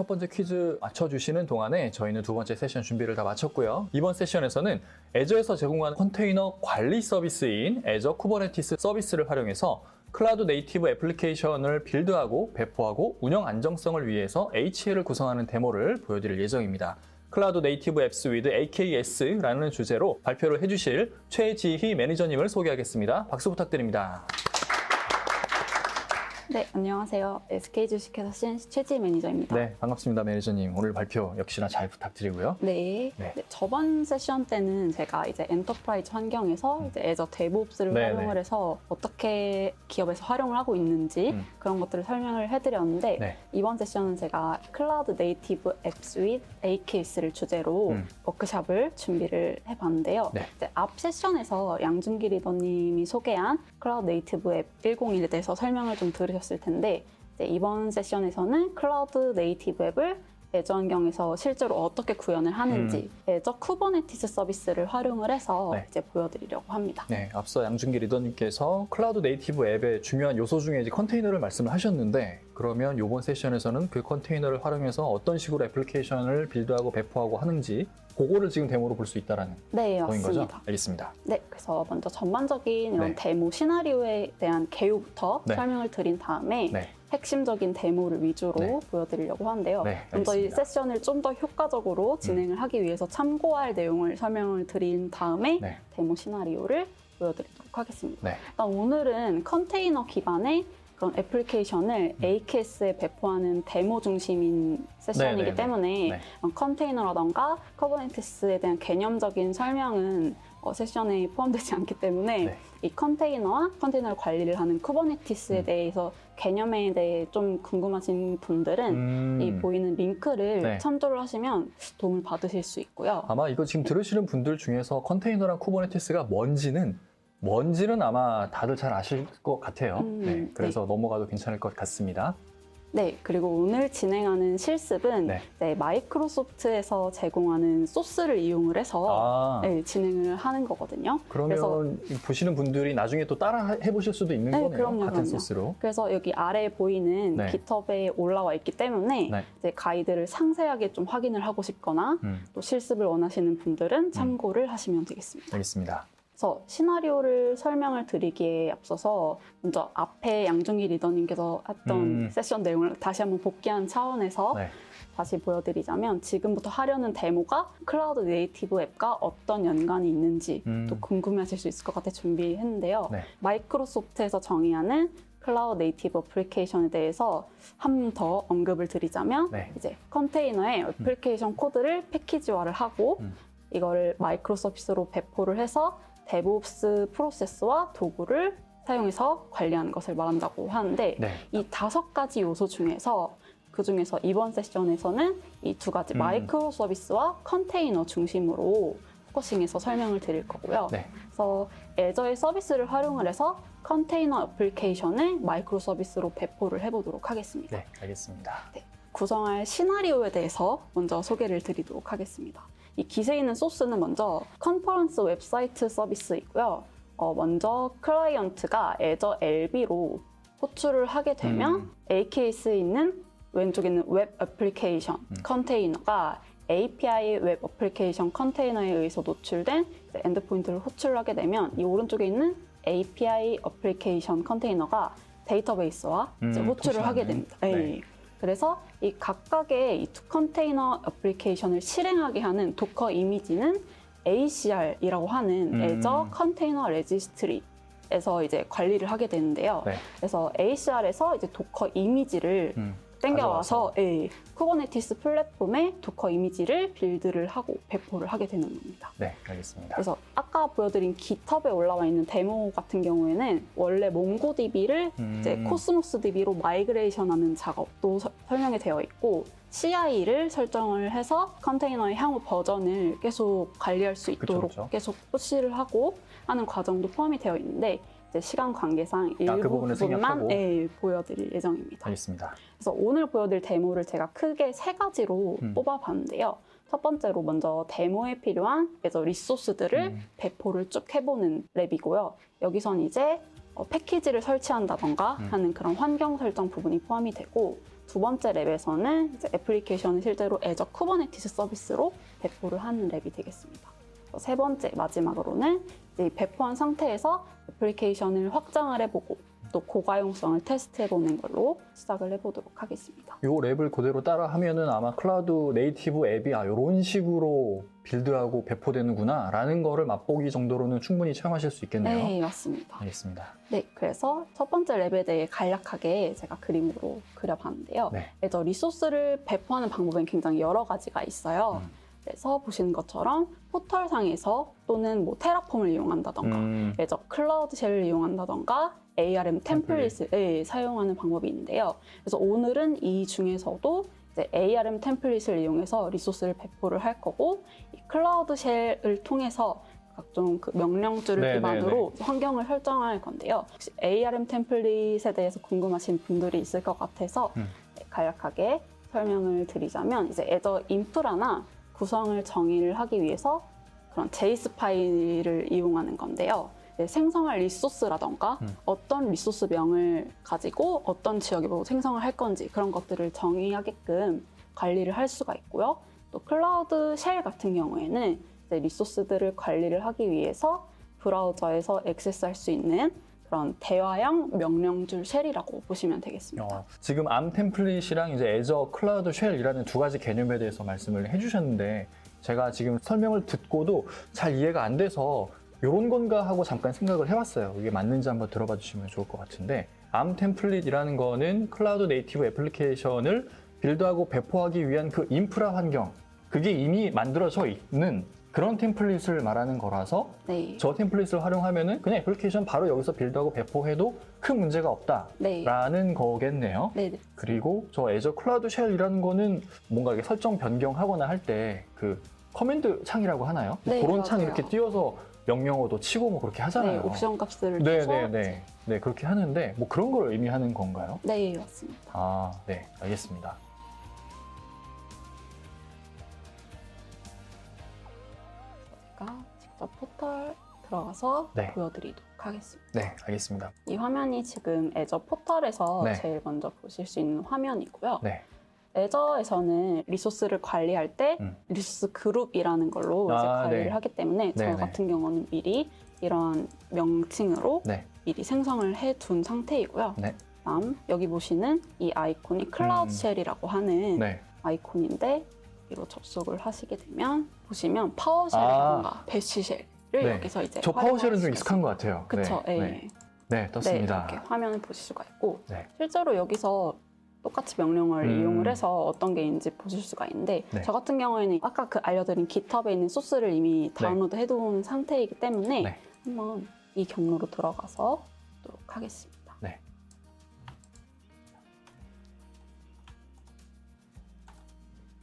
첫 번째 퀴즈 맞춰주시는 동안에 저희는 두 번째 세션 준비를 다 마쳤고요. 이번 세션에서는 애저에서 제공하는 컨테이너 관리 서비스인 애저 쿠버네티스 서비스를 활용해서 클라우드 네이티브 애플리케이션을 빌드하고 배포하고 운영 안정성을 위해서 HL을 구성하는 데모를 보여드릴 예정입니다. 클라우드 네이티브 앱스 위드 AKS라는 주제로 발표를 해주실 최지희 매니저님을 소개하겠습니다. 박수 부탁드립니다. 네, 안녕하세요. SK 주식회사 CNC 최지희 매니저입니다. 네, 반갑습니다, 매니저님. 오늘 발표 역시나 잘 부탁드리고요. 네. 네. 네, 저번 세션 때는 제가 이제 엔터프라이즈 환경에서 이제 애저 데브옵스를 네, 활용을 네. 해서 어떻게 기업에서 활용을 하고 있는지 그런 것들을 설명을 해드렸는데 네. 이번 세션은 제가 클라우드 네이티브 앱스 with AKS를 주제로 워크샵을 준비를 해봤는데요. 네. 이제 앞 세션에서 양준기 리더님이 소개한 클라우드 네이티브 앱 101에 대해서 설명을 좀 들으셨을 텐데 이제 이번 세션에서는 클라우드 네이티브 앱을 애저 환경에서 실제로 어떻게 구현을 하는지 애저 쿠버네티스 서비스를 활용을 해서 네. 이제 보여드리려고 합니다. 네, 앞서 양준기 리더님께서 클라우드 네이티브 앱의 중요한 요소 중에 이제 컨테이너를 말씀을 하셨는데 그러면 이번 세션에서는 그 컨테이너를 활용해서 어떤 식으로 애플리케이션을 빌드하고 배포하고 하는지 그거를 지금 데모로 볼 수 있다는 네, 거인 거죠? 맞습니다. 알겠습니다. 네, 그래서 먼저 전반적인 이런 네. 데모 시나리오에 대한 개요부터 네. 설명을 드린 다음에 네. 핵심적인 데모를 위주로 네. 보여드리려고 하는데요. 네, 먼저 이 알겠습니다. 세션을 좀 더 효과적으로 진행을 하기 위해서 참고할 내용을 설명을 드린 다음에 네. 데모 시나리오를 보여드리도록 하겠습니다. 네. 일단 오늘은 컨테이너 기반의 그런 애플리케이션을 AKS에 배포하는 데모 중심인 세션이기 네네네. 때문에 네. 컨테이너라던가 쿠버네티스에 대한 개념적인 설명은 세션에 포함되지 않기 때문에 네. 이 컨테이너와 컨테이너를 관리를 하는 쿠버네티스에 대해서 개념에 대해 좀 궁금하신 분들은 이 보이는 링크를 네. 참조를 하시면 도움을 받으실 수 있고요. 아마 이거 지금 들으시는 분들 중에서 컨테이너랑 쿠버네티스가 뭔지는 아마 다들 잘 아실 것 같아요. 네, 그래서 넘어가도 괜찮을 것 같습니다. 네, 그리고 오늘 진행하는 실습은 네. 네, 마이크로소프트에서 제공하는 소스를 이용을 해서 네, 진행을 하는 거거든요. 그러면 보시는 분들이 나중에 또 따라 해보실 수도 있는 네, 거네요. 그럼요, 같은 그럼요. 소스로. 그래서 여기 아래에 보이는 네. GitHub에 올라와 있기 때문에 네. 이제 가이드를 상세하게 좀 확인을 하고 싶거나 또 실습을 원하시는 분들은 참고를 하시면 되겠습니다. 알겠습니다. 그래서 시나리오를 설명을 드리기에 앞서서 먼저 앞에 양준기 리더님께서 했던 세션 내용을 다시 한번 복귀한 차원에서 네. 다시 보여드리자면 지금부터 하려는 데모가 클라우드 네이티브 앱과 어떤 연관이 있는지 또 궁금해하실 수 있을 것 같아 준비했는데요. 네. 마이크로소프트에서 정의하는 클라우드 네이티브 애플리케이션에 대해서 한 번 더 언급을 드리자면 네. 이제 컨테이너에 애플리케이션 코드를 패키지화를 하고 이거를 마이크로 서비스로 배포를 해서 데브옵스 프로세스와 도구를 사용해서 관리하는 것을 말한다고 하는데 네. 이 5가지 요소 중에서 그 중에서 이번 세션에서는 이 2가지 마이크로 서비스와 컨테이너 중심으로 포커싱해서 설명을 드릴 거고요. 네. 그래서 애저의 서비스를 활용을 해서 컨테이너 애플리케이션을 마이크로 서비스로 배포를 해보도록 하겠습니다. 네, 알겠습니다. 네, 구성할 시나리오에 대해서 먼저 소개를 드리도록 하겠습니다. 이 기세에 있는 소스는 먼저 컨퍼런스 웹사이트 서비스이고요. 먼저 클라이언트가 애저 LB로 호출을 하게 되면 AKS에 있는 왼쪽에 있는 웹 애플리케이션 컨테이너가 API 웹 애플리케이션 컨테이너에 의해서 노출된 엔드포인트를 호출을 하게 되면 이 오른쪽에 있는 API 애플리케이션 컨테이너가 데이터베이스와 이제 호출을 하게 됩니다. 네. 그래서 이 각각의 이 컨테이너 애플리케이션을 실행하게 하는 도커 이미지는 ACR이라고 하는 애저 컨테이너 레지스트리에서 이제 관리를 하게 되는데요. 네. 그래서 ACR에서 이제 도커 이미지를 땡겨와서 쿠버네티스 플랫폼에 도커 이미지를 빌드를 하고 배포를 하게 되는 겁니다. 네, 알겠습니다. 그래서 아까 보여드린 GitHub에 올라와 있는 데모 같은 경우에는 원래 몽고DB를 이제 코스모스 DB로 마이그레이션하는 작업도 설명이 되어 있고 CI를 설정을 해서 컨테이너의 향후 버전을 계속 관리할 수 있도록 그쵸. 계속 푸시를 하고 하는 과정도 포함이 되어 있는데 이제 시간 관계상 그 일부 부분을 부분만 생략하고. 보여드릴 예정입니다. 알겠습니다. 그래서 오늘 보여드릴 데모를 제가 크게 3가지로 뽑아봤는데요. 첫 번째로 먼저 데모에 필요한 애저 리소스들을 배포를 쭉 해보는 랩이고요. 여기선 이제 패키지를 설치한다던가 하는 그런 환경 설정 부분이 포함이 되고 두 번째 랩에서는 이제 애플리케이션을 실제로 애저 쿠버네티스 서비스로 배포를 하는 랩이 되겠습니다. 세 번째 마지막으로는 이제 배포한 상태에서 애플리케이션을 확장을 해보고 또 고가용성을 테스트해보는 걸로 시작을 해보도록 하겠습니다. 이 랩을 그대로 따라 하면은 아마 클라우드 네이티브 앱이 이런 식으로 빌드하고 배포되는구나 라는 거를 맛보기 정도로는 충분히 체험하실 수 있겠네요. 네, 맞습니다. 알겠습니다. 네, 그래서 첫 번째 랩에 대해 간략하게 제가 그림으로 그려봤는데요. 네. 애저 리소스를 배포하는 방법은 굉장히 여러 가지가 있어요. 그래서 보시는 것처럼 포털상에서 또는 뭐 테라폼을 이용한다던가 애저 클라우드 쉘을 이용한다던가 ARM 템플릿을 사용하는 방법이 있는데요. 그래서 오늘은 이 중에서도 이제 ARM 템플릿을 이용해서 리소스를 배포를 할 거고 이 클라우드 쉘을 통해서 각종 그 명령줄을 네, 기반으로 환경을 설정할 건데요. 혹시 ARM 템플릿에 대해서 궁금하신 분들이 있을 것 같아서 네, 간략하게 설명을 드리자면 이제 애저 인프라나 구성을 정의를 하기 위해서 그런 JS 파일을 이용하는 건데요. 생성할 리소스라던가 어떤 리소스명을 가지고 어떤 지역으로 생성을 할 건지 그런 것들을 정의하게끔 관리를 할 수가 있고요. 또 클라우드 쉘 같은 경우에는 이제 리소스들을 관리를 하기 위해서 브라우저에서 액세스할 수 있는 그런 대화형 명령줄 쉘이라고 보시면 되겠습니다. 지금 암 템플릿이랑 이제 애저 클라우드 쉘이라는 두 가지 개념에 대해서 말씀을 해주셨는데 제가 지금 설명을 듣고도 잘 이해가 안 돼서 이런 건가 하고 잠깐 생각을 해봤어요. 이게 맞는지 한번 들어봐 주시면 좋을 것 같은데 암 템플릿이라는 거는 클라우드 네이티브 애플리케이션을 빌드하고 배포하기 위한 그 인프라 환경 그게 이미 만들어져 있는 그런 템플릿을 말하는 거라서 네. 저 템플릿을 활용하면은 그냥 애플리케이션 바로 여기서 빌드하고 배포해도 큰 문제가 없다라는 네. 거겠네요. 네. 그리고 저 애저 클라우드 쉘이라는 거는 뭔가 이렇게 설정 변경하거나 할 때 그 커맨드 창이라고 하나요? 네, 그런 창 맞아요. 이렇게 띄워서 명령어도 치고 뭐 그렇게 하잖아요. 네, 옵션 값을 네, 줘서 네, 그렇게 하는데 뭐 그런 걸 의미하는 건가요? 네, 맞습니다. 아, 네, 알겠습니다. 제가 직접 포털 들어가서 네. 보여드리도록 하겠습니다. 네, 알겠습니다. 이 화면이 지금 애저 포털에서 네. 제일 먼저 보실 수 있는 화면이고요. 네, 애저에서는 리소스를 관리할 때 리소스 그룹이라는 걸로 이제 관리를 네. 하기 때문에 저 네, 네. 같은 경우는 미리 이런 명칭으로 네, 미리 생성을 해둔 상태이고요. 네, 다음 여기 보시는 이 아이콘이 클라우드 쉘이라고 하는 네. 아이콘인데 여기로 접속을 하시게 되면 보시면 파워쉘이라던가 배시쉘을 네. 여기서 이제 저 파워쉘은 좀 익숙한 것 같아요. 그쵸? 네, 예. 네. 네, 떴습니다. 네, 이렇게 화면을 보실 수가 있고 네. 실제로 여기서 똑같이 명령을 이용을 해서 어떤 게 있는지 보실 수가 있는데 네. 저 같은 경우에는 아까 그 알려드린 GitHub에 있는 소스를 이미 다운로드 해둔 상태이기 때문에 네. 한번 이 경로로 들어가서 보도록 하겠습니다. 네.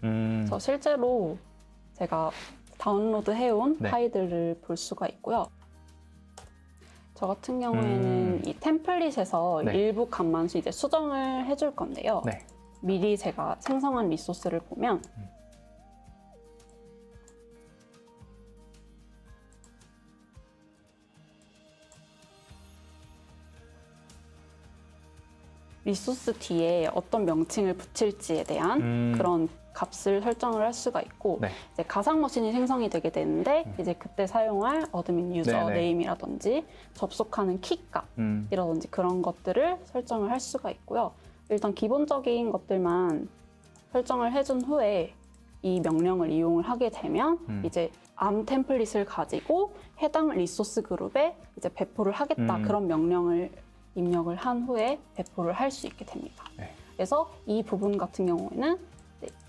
그래서 실제로 제가 다운로드 해온 네. 파일들을 볼 수가 있고요. 저 같은 경우에는 이 템플릿에서 네. 일부 값만 이제 수정을 해줄 건데요. 네. 미리 제가 생성한 리소스를 보면 리소스 뒤에 어떤 명칭을 붙일지에 대한 그런 값을 설정을 할 수가 있고 네. 이제 가상 머신이 생성이 되게 되는데 이제 그때 사용할 어드민 유저 네네. 네임이라든지 접속하는 키 값이라든지 그런 것들을 설정을 할 수가 있고요. 일단 기본적인 것들만 설정을 해준 후에 이 명령을 이용을 하게 되면 이제 암 템플릿을 가지고 해당 리소스 그룹에 이제 배포를 하겠다 그런 명령을 입력을 한 후에 배포를 할 수 있게 됩니다. 네. 그래서 이 부분 같은 경우에는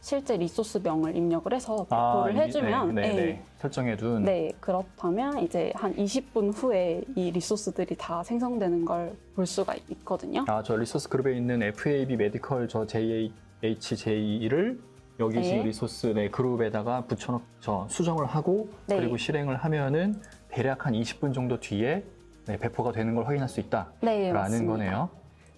실제 리소스명을 입력을 해서 배포를 해주면 설정해둔 네, 그렇다면 이제 한 20분 후에 이 리소스들이 다 생성되는 걸 볼 수가 있거든요. 저 리소스 그룹에 있는 FAB 메디컬 저 JHJ를 여기 네. 지금 리소스 그룹에다가 붙여넣죠. 수정을 하고 네. 그리고 실행을 하면은 대략 한 20분 정도 뒤에 배포가 되는 걸 확인할 수 있다라는 네, 맞습니다. 거네요.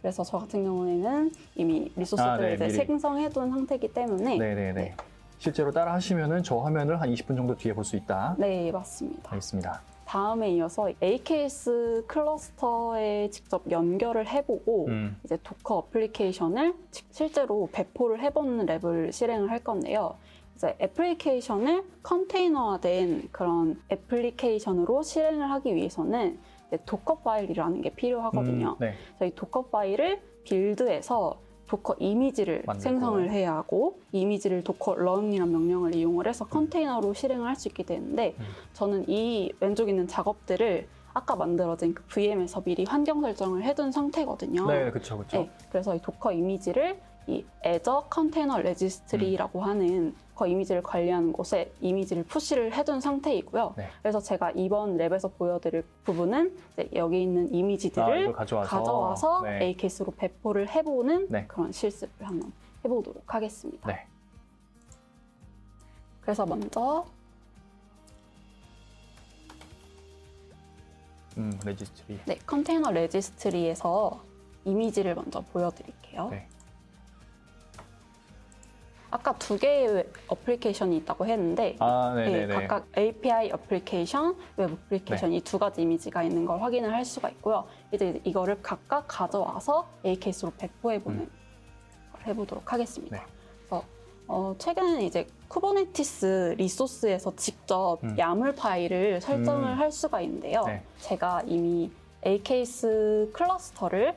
그래서 저 같은 경우에는 이미 리소스들을 이제 미리. 생성해둔 상태이기 때문에 네네네. 실제로 따라 하시면은 저 화면을 한 20분 정도 뒤에 볼 수 있다. 네, 맞습니다. 알겠습니다. 다음에 이어서 AKS 클러스터에 직접 연결을 해보고 이제 도커 어플리케이션을 실제로 배포를 해보는 랩을 실행을 할 건데요. 이제 애플리케이션을 컨테이너화된 그런 애플리케이션으로 실행을 하기 위해서는 이제 도커 파일이라는 게 필요하거든요. 네. 저희 도커 파일을 빌드해서 도커 이미지를 만들고. 생성을 해야 하고 이 이미지를 도커 run이라는 명령을 이용을 해서 컨테이너로 실행을 할 수 있게 되는데 저는 이 왼쪽 있는 작업들을 아까 만들어진 그 VM에서 미리 환경 설정을 해둔 상태거든요. 네, 그렇죠, 그렇죠. 네, 그래서 이 도커 이미지를 이 Azure Container Registry라고 하는 그 이미지를 관리하는 곳에 이미지를 푸시를 해둔 상태이고요. 네. 그래서 제가 이번 랩에서 보여드릴 부분은 이제 여기 있는 이미지들을 이걸 가져와서 네. AKS로 배포를 해보는 네. 그런 실습을 한번 해보도록 하겠습니다. 네. 그래서 먼저 레지스트리. 네, 컨테이너 레지스트리에서 이미지를 먼저 보여드릴게요. 네. 아까 두 개의 어플리케이션이 있다고 했는데 네네네. 네, 각각 API 어플리케이션, 웹 어플리케이션 이 두 가지 이미지가 있는 걸 확인을 할 수가 있고요. 이제 이거를 각각 가져와서 AKS로 배포해보는 걸 해보도록 하겠습니다. 네. 그래서 최근에는 이제 쿠버네티스 리소스에서 직접 야물 파일을 설정을 할 수가 있는데요. 네. 제가 이미 AKS 클러스터를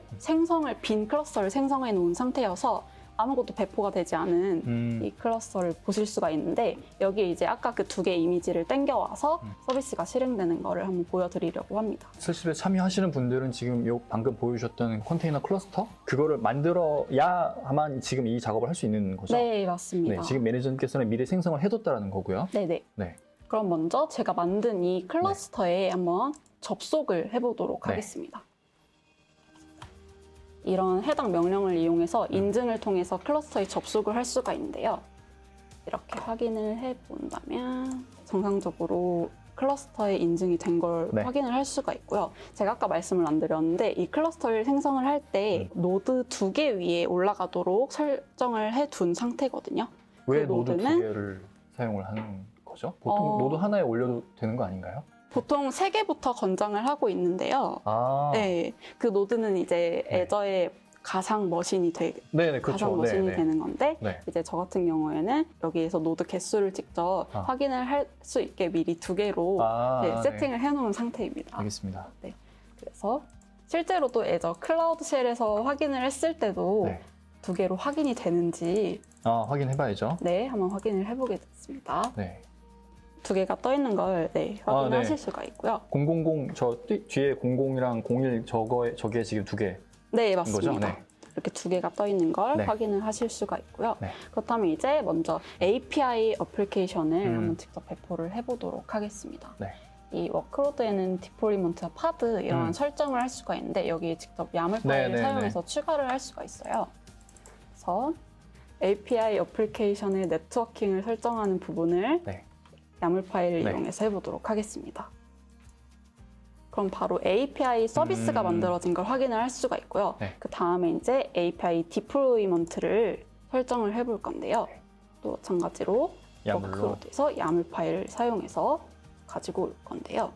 빈 클러스터를 생성해 놓은 상태여서 아무것도 배포가 되지 않은 이 클러스터를 보실 수가 있는데 여기에 이제 아까 그 두 개의 이미지를 땡겨와서 서비스가 실행되는 거를 한번 보여드리려고 합니다. 실습에 참여하시는 분들은 지금 방금 보여주셨던 컨테이너 클러스터 그거를 만들어야만 지금 이 작업을 할 수 있는 거죠? 네, 맞습니다. 네, 지금 매니저님께서는 미리 생성을 해뒀다는 거고요. 네네. 네. 그럼 먼저 제가 만든 이 클러스터에 한번 접속을 해보도록 네. 하겠습니다. 이런 해당 명령을 이용해서 인증을 통해서 클러스터에 접속을 할 수가 있는데요. 이렇게 확인을 해본다면 정상적으로 클러스터에 인증이 된 걸 네. 확인을 할 수가 있고요. 제가 아까 말씀을 안 드렸는데 이 클러스터를 생성을 할 때 노드 2개 위에 올라가도록 설정을 해둔 상태거든요. 왜 그 노드 두 노드는 개를 사용을 하는 거죠? 보통 노드 하나에 올려도 되는 거 아닌가요? 보통 3개부터 권장을 하고 있는데요. 네, 그 노드는 이제 네. 애저의 가상 머신이 네네, 그렇죠. 가상 머신이 네네. 되는 건데 네. 이제 저 같은 경우에는 여기에서 노드 개수를 직접 확인을 할 수 있게 미리 2개로 네. 세팅을 해놓은 상태입니다. 알겠습니다. 그래서 실제로 또 애저 클라우드 쉘에서 확인을 했을 때도 네. 2개로 확인이 되는지 확인해봐야죠. 네, 한번 확인을 해보게 됐습니다. 네. 2개가 떠 있는 걸 확인하실 네. 수가 있고요. 000 저 뒤에 00이랑 01 저기에 지금 두 개. 네, 거죠? 맞습니다. 네. 이렇게 2개가 떠 있는 걸 네. 확인을 하실 수가 있고요. 네. 그렇다면 이제 먼저 API 어플리케이션을 한번 직접 배포를 해보도록 하겠습니다. 네. 이 워크로드에는 디플로이먼트와 파드 이런 설정을 할 수가 있는데 여기에 직접 야물 파일을 사용해서 추가를 할 수가 있어요. 그래서 API 어플리케이션의 네트워킹을 설정하는 부분을 네. 야물 파일을 네. 이용해서 해보도록 하겠습니다. 그럼 바로 API 서비스가 만들어진 걸 확인을 할 수가 있고요. 네. 그 다음에 이제 API 디플로이먼트를 설정을 해볼 건데요. 또 마찬가지로 야물로. 워크로드에서 야물 파일을 사용해서 가지고 올 건데요.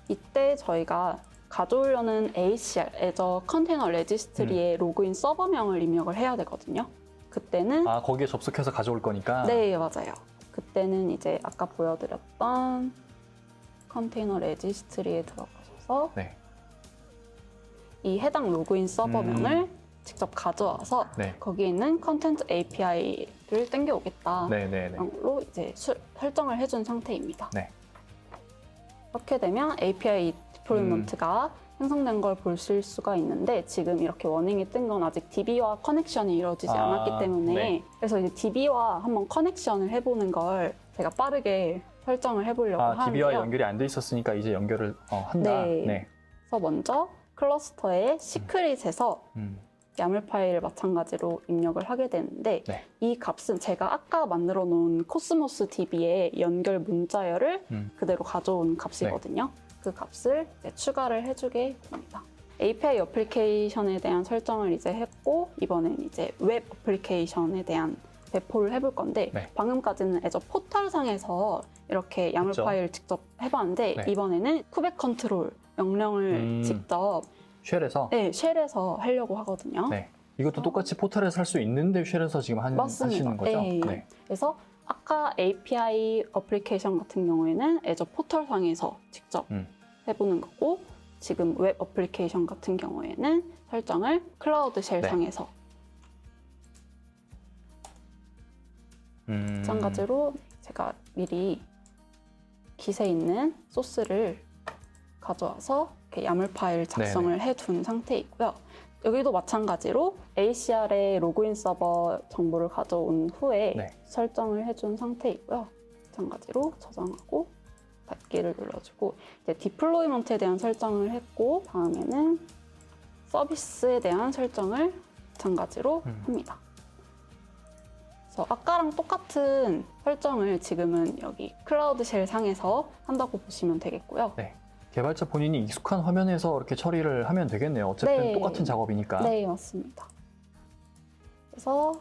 이때 저희가 가져오려는 ACR, Azure Container Registry의 로그인 서버명을 입력을 해야 되거든요. 그때는 거기에 접속해서 가져올 거니까. 네, 맞아요. 그때는 이제 아까 보여드렸던 컨테이너 레지스트리에 들어가셔서 네. 이 해당 로그인 서버명을 직접 가져와서 네. 거기에 있는 컨텐츠 API를 땡겨오겠다. 네네네. 그런 걸로 이제 설정을 해준 상태입니다. 네. 그렇게 되면 API 디플로이먼트가 생성된 걸 보실 수가 있는데 지금 이렇게 워닝이 뜬 건 아직 DB와 커넥션이 이루어지지 않았기 때문에 네. 그래서 이제 DB와 한번 커넥션을 해보는 걸 제가 빠르게 설정을 해보려고 하는데요. DB와 연결이 안 돼 있었으니까 이제 연결을 한다. 네. 그래서 먼저 클러스터의 시크릿에서 야물 파일을 마찬가지로 입력을 하게 되는데 네. 이 값은 제가 아까 만들어 놓은 코스모스 DB의 연결 문자열을 그대로 가져온 값이거든요. 그 값을 이제 추가를 해주게 됩니다. API 어플리케이션에 대한 설정을 이제 했고 이번엔 이제 웹 어플리케이션에 대한 배포를 해볼 건데 네. 방금까지는 애저 포털상에서 이렇게 야물 그쵸. 파일 직접 해봤는데 네. 이번에는 쿠벡 컨트롤 명령을 직접 쉘에서 네, 쉘에서 하려고 하거든요. 네. 이것도 똑같이 포털에서 할 수 있는데 쉘에서 지금 맞습니다. 하시는 거죠? 네. 그래서 아까 API 어플리케이션 같은 경우에는 애저 포털상에서 직접 해보는 거고 지금 웹 어플리케이션 같은 경우에는 설정을 클라우드 쉘 네. 상에서 마찬가지로 제가 미리 깃에 있는 소스를 가져와서 이렇게 야물 파일 작성을 해둔 상태이고요. 여기도 마찬가지로 ACR의 로그인 서버 정보를 가져온 후에 네. 설정을 해준 상태이고요. 마찬가지로 저장하고 닫기를 눌러주고 이제 디플로이먼트에 대한 설정을 했고 다음에는 서비스에 대한 설정을 마찬가지로 합니다. 그래서 아까랑 똑같은 설정을 지금은 여기 클라우드 쉘 상에서 한다고 보시면 되겠고요. 네. 개발자 본인이 익숙한 화면에서 이렇게 처리를 하면 되겠네요. 어쨌든 네. 똑같은 작업이니까. 네, 맞습니다. 그래서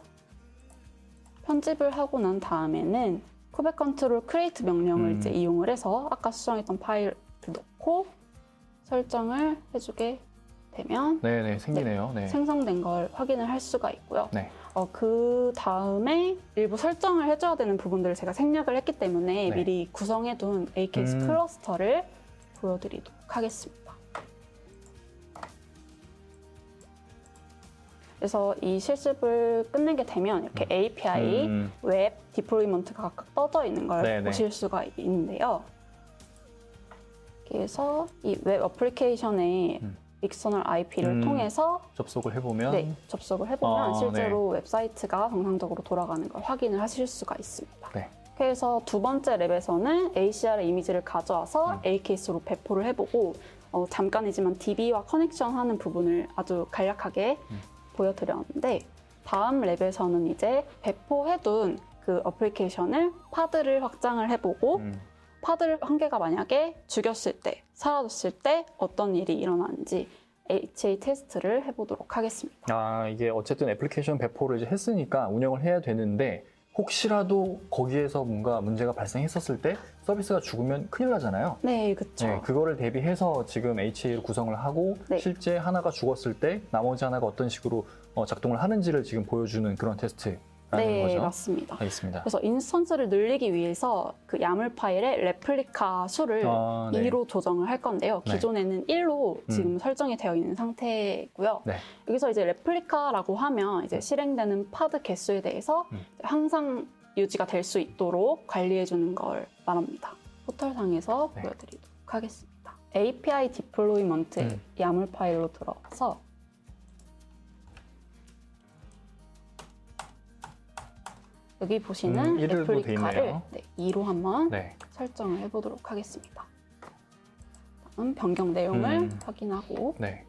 편집을 하고 난 다음에는 쿠벡 컨트롤 크리에이트 명령을 이제 이용을 해서 아까 수정했던 파일을 넣고 설정을 해주게 되면 네네, 생기네요. 네. 생성된 걸 확인을 할 수가 있고요. 네. 그 다음에 일부 설정을 해줘야 되는 부분들을 제가 생략을 했기 때문에 네. 미리 구성해둔 AKS 클러스터를 보여드리도록 하겠습니다. 그래서 이 실습을 끝내게 되면 이렇게 API, 웹, 디플로이먼트가 각각 떠져 있는 걸 네네. 보실 수가 있는데요. 그래서 이 웹 어플리케이션의 익스터널 IP를 통해서 접속을 해보면 네, 접속을 해보면 아, 실제로 웹사이트가 정상적으로 돌아가는 걸 확인을 하실 수가 있습니다. 네. 그래서 두 번째 랩에서는 ACR의 이미지를 가져와서 AKS로 배포를 해보고 잠깐이지만 DB와 커넥션하는 부분을 아주 간략하게 보여드렸는데 다음 랩에서는 이제 배포해둔 그 어플리케이션을 파드를 확장을 해보고 파드를 한 개가 만약에 죽였을 때, 사라졌을 때 어떤 일이 일어나는지 HA 테스트를 해보도록 하겠습니다. 아, 이게 어쨌든 애플리케이션 배포를 이제 했으니까 운영을 해야 되는데 혹시라도 거기에서 뭔가 문제가 발생했었을 때 서비스가 죽으면 큰일 나잖아요. 네, 그렇죠. 네, 그거를 대비해서 지금 HA를 구성을 하고 네. 실제 하나가 죽었을 때 나머지 하나가 어떤 식으로 작동을 하는지를 지금 보여주는 그런 테스트라는 네, 거죠. 맞습니다. 알겠습니다. 그래서 인스턴스를 늘리기 위해서 그 야물 파일의 레플리카 수를 네. 2로 조정을 할 건데요. 네. 기존에는 1로 지금 설정이 되어 있는 상태고요. 네. 여기서 이제 레플리카라고 하면 이제 실행되는 파드 개수에 대해서 항상 유지가 될 수 있도록 관리해 주는 걸 말합니다. 포털상에서 네. 보여드리도록 하겠습니다. API 디플로이먼트 야물 파일로 들어가서 여기 보시는 1로 돼 레플리카를 있네요. 2로 한번 네. 설정을 해보도록 하겠습니다. 다음 변경 내용을 확인하고 네.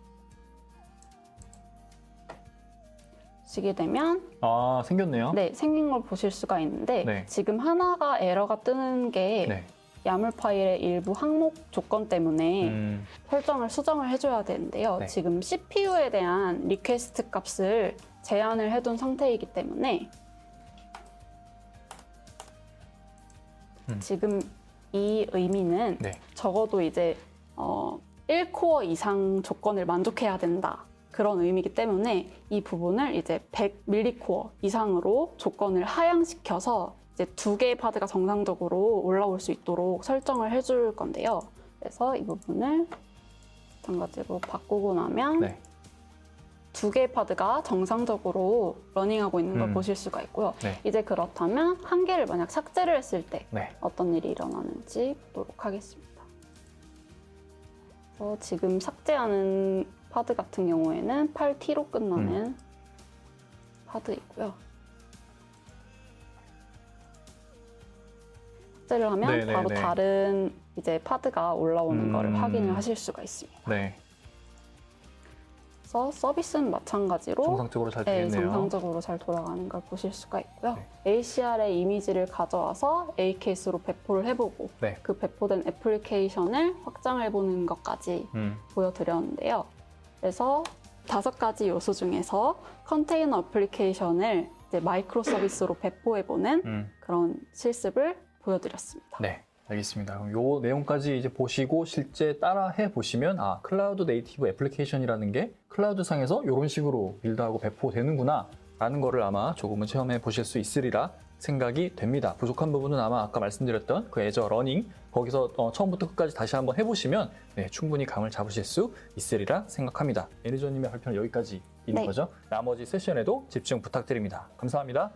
보시게 되면 아, 생겼네요. 네, 생긴 걸 보실 수가 있는데 네. 지금 하나가 에러가 뜨는 게 네. 야물 파일의 일부 항목 조건 때문에 설정을 수정을 해줘야 되는데요. 네. 지금 CPU에 대한 리퀘스트 값을 제한을 해둔 상태이기 때문에 지금 이 의미는 네. 적어도 이제 1코어 이상 조건을 만족해야 된다. 그런 의미이기 때문에 이 부분을 이제 100밀리코어 이상으로 조건을 하향시켜서 이제 2개의 파드가 정상적으로 올라올 수 있도록 설정을 해줄 건데요. 그래서 이 부분을 마찬가지로 바꾸고 나면 네. 2개의 파드가 정상적으로 러닝하고 있는 걸 보실 수가 있고요. 네. 이제 그렇다면 한 개를 만약 삭제를 했을 때 네. 어떤 일이 일어나는지 보도록 하겠습니다. 그래서 지금 삭제하는 파드 같은 경우에는 8T로 끝나는 파드이고요. 삭제를 하면 네네네. 바로 다른 이제 파드가 올라오는 거를 확인을 하실 수가 있습니다. 네. 그래서 서비스는 마찬가지로 정상적으로 잘 네, 되겠네요. 정상적으로 잘 돌아가는 걸 보실 수가 있고요. 네. ACR의 이미지를 가져와서 AKS로 배포를 해보고 네. 그 배포된 애플리케이션을 확장해보는 것까지 보여드렸는데요. 그래서 5가지 요소 중에서 컨테이너 애플리케이션을 이제 마이크로 서비스로 배포해보는 그런 실습을 보여드렸습니다. 네, 알겠습니다. 그럼 요 내용까지 이제 보시고 실제 따라 해 보시면 클라우드 네이티브 애플리케이션이라는 게 클라우드 상에서 이런 식으로 빌드하고 배포되는구나 라는 거를 아마 조금은 체험해 보실 수 있으리라 생각이 됩니다. 부족한 부분은 아마 아까 말씀드렸던 그 애저 러닝 거기서 처음부터 끝까지 다시 한번 해보시면 충분히 감을 잡으실 수 있으리라 생각합니다. 매니저님의 발표는 여기까지 있는 네. 거죠. 나머지 세션에도 집중 부탁드립니다. 감사합니다.